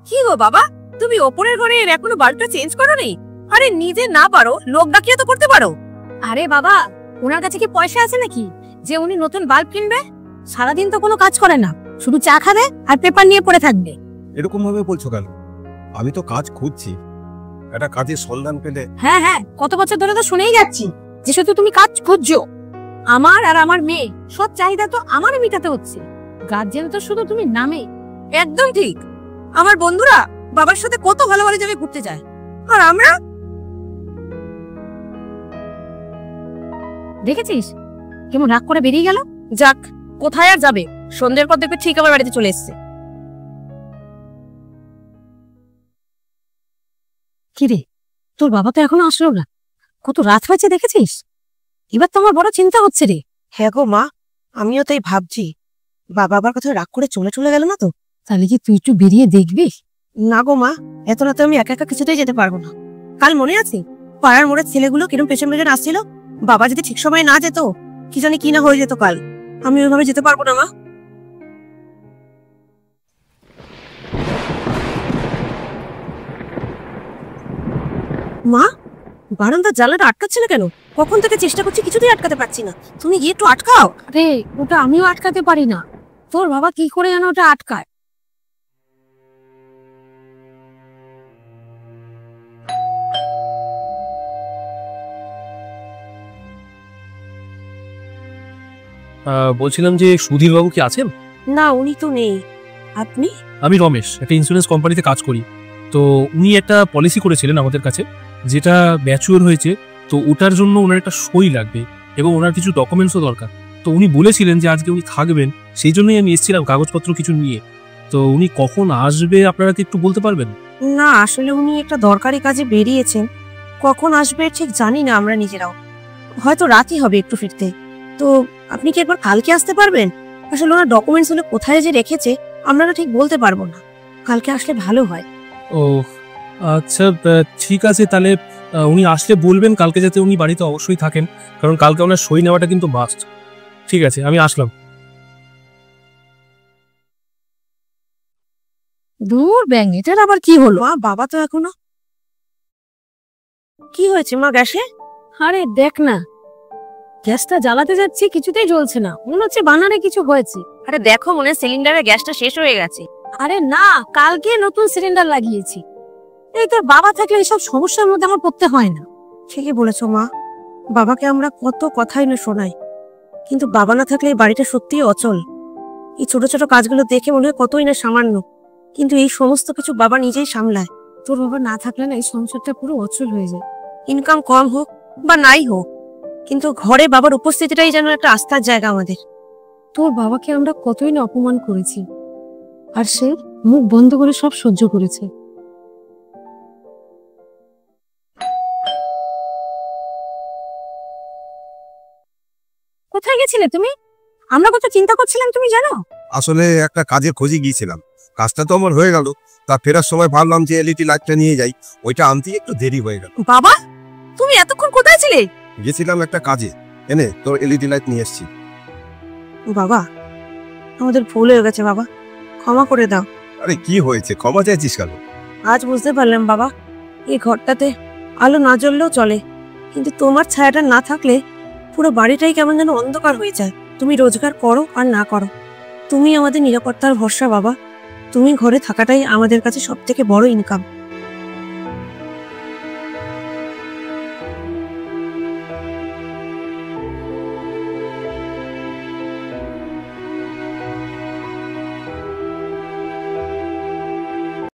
কি গো বাবা, তুমি ওপরের ঘরের এখনো বাল্বটা চেঞ্জ করোনি? আরে নিজে না পারো, লোক ডাকিয়ে তো করতে পারো। আরে বাবা, ওনার কাছে কি পয়সা আছে নাকি যে উনি নতুন বাল্ব কিনবে? সারাদিন তো কোনো কাজ করে না, শুধু চা খাবে আর পেপার নিয়ে পড়ে থাকবে। এরকম ভাবে বলছো কেন? আমি তো কাজ খুঁজছি, একটা কাজের সন্ধান পেলে। হ্যাঁ হ্যাঁ, কত বছর ধরে তো শুনেই যাচ্ছি যে শুধু তুমি কাজ খুঁজছো। আমার আর আমার মেয়ে সব চাহিদা তো আমারই মেটাতে হচ্ছে, গার্জেন তো শুধু তুমি নামে। একদম ঠিক। আমার বন্ধুরা বাবার সাথে কত ভালো ভালো জায়গায় ঘুরতে যায়, আর আমরা দেখেছিস কেমন রাগ করে বেরিয়ে গেল। যাক, কোথায় আর যাবে, সন্ধ্যের পর দেখবে ঠিক আমার বাড়িতে চলে এসছে। কিরে, তোর বাবা তো এখনো আসলো না, কত রাত হয়েছে দেখেছিস? এবার তো আমার বড় চিন্তা হচ্ছে রে। হ্যাঁ গো মা, আমিও তাই ভাবছি, বাবা আবার কোথাও রাগ করে চলে গেল না তো? তাহলে কি তুই একটু বেরিয়ে দেখবি? না গো মা, এত রাতে আমি একা একা কিছুতেই যেতে পারবো না। কাল মনে আছে পাড়ার মোড়ের ছেলেগুলো কিরম পেছন পেছন আসছিল? বাবা যদি ঠিক সময় না যেত, কি জানি কি না হয়ে যেত কাল। আমি ওইভাবে যেতে পারবো না মা। মা, বারান্দার জানলাটা আটকাচ্ছে না কেন? কখন থেকে চেষ্টা করছি, কিছুতেই আটকাতে পারছি না। তুমি গিয়ে একটু আটকাও। আরে ওটা আমিও আটকাতে পারি না, তোর বাবা কি করে যেন ওটা আটকায়। বলছিলাম যে সুধীর বাবু কি আছেন? না, উনি তো নেই। আপনি? আমি রমেশ, একটা ইন্স্যুরেন্স কোম্পানিতে কাজ করি। তো উনি একটা পলিসি করেছিলেন আমাদের কাছে, যেটা ম্যাচিওর হয়েছে। তো ওটার জন্য ওনার একটা সই লাগবে এবং ওনার কিছু ডকুমেন্টসও দরকার। তো উনি বলেছিলেন যে আজকে উনি থাকবেন, সেই জন্যই আমি এসেছিলাম কাগজপত্র কিছু নিয়ে। তো উনি কখন আসবে আপনারা কি একটু বলতে পারবেন? না, আসলে উনি একটা দরকারি কাজে বেরিয়েছেন, কখন আসবে ঠিক জানি না আমরা নিজেরাও। হয়তো রাতই হবে একটু ফিরতে। তো আপনি কি একবার কালকে আসতে পারবেন? আসলে ওনার ডকুমেন্টস গুলো কোথায় যে রেখেছে আমরা না ঠিক বলতে পারবো না। কালকে আসলে ভালো হয়। ও আচ্ছা, ঠিক আছে। তাহলে উনি আসলে বলবেন কালকে যাতে উনি বাড়িতে অবশ্যই থাকেন, কারণ কালকে ওনার সই নেওয়াটা কিন্তু মাস্ট। ঠিক আছে, আমি আসলাম। দূর ব্যাং, এটার আবার কি হলো? মা, বাবা তো এখনো। কি হয়েছে মা গ্যাসে? আরে দেখ না, গ্যাসটা জ্বালাতে যাচ্ছি কিছুতেই জ্বলছে না, মনে হচ্ছে বানানে কিছু হয়েছে। আরে দেখো, মনে হয় সিলিন্ডারের গ্যাসটা শেষ হয়ে গেছে। আরে না, কালকে নতুন সিলিন্ডার লাগিয়েছি। এই তোর বাবা থাকলে এইসব সমস্যার মধ্যে আমার পড়তে হয় না। ঠিকই বলেছো মা, বাবাকে আমরা কত কথাই না শোনাই, কিন্তু বাবা না থাকলে এই বাড়িটা সত্যিই অচল। এই ছোট ছোট কাজগুলো দেখে মনে হয় কতই না সামান্য, কিন্তু এই সমস্ত কিছু বাবা নিজেই সামলায়। তোর বাবা না থাকলে না এই সংসারটা পুরো অচল হয়ে যায়। ইনকাম কম হোক বা নাই হোক, কিন্তু ঘরে বাবার উপস্থিতিটাই যেন একটা আস্থার জায়গা আমাদের। তোর বাবাকে আমরা কতই না অপমান করেছি, আর সে মুখ বন্ধ করে সব সহ্য করেছে। কোথায় গেছিলে তুমি? আমরা কত চিন্তা করছিলাম তুমি জানো। আসলে একটা কাজের খোঁজে গিয়েছিলাম, কাজটা তো আমার হয়ে গেল। তা ফেরার সময় ভাবলাম যে এলইডি লাইটটা নিয়ে যাই, ওইটা আনতেই একটু দেরি হয়ে গেল। বাবা, তুমি এতক্ষণ কোথায় ছিলে? গেছিলাম একটা কাজে, এনে তোর এলইডি লাইট নিয়ে এসেছি। বাবা, আমাদের ভুল হয়ে গেছে বাবা, ক্ষমা করে দাও। আরে কি হয়েছে, ক্ষমা চাইছিস কেন? আজ বুঝতে পারলাম বাবা, এই ঘরটাতে আলো না জ্বললেও চলে, কিন্তু তোমার ছায়াটা না থাকলে পুরো বাড়িটাই কেমন যেন অন্ধকার হয়ে যায়। তুমি রোজগার করো আর না করো, তুমি আমাদের নিরাপত্তার ভরসা বাবা। তুমি ঘরে থাকাটাই আমাদের কাছে সব থেকে বড় ইনকাম।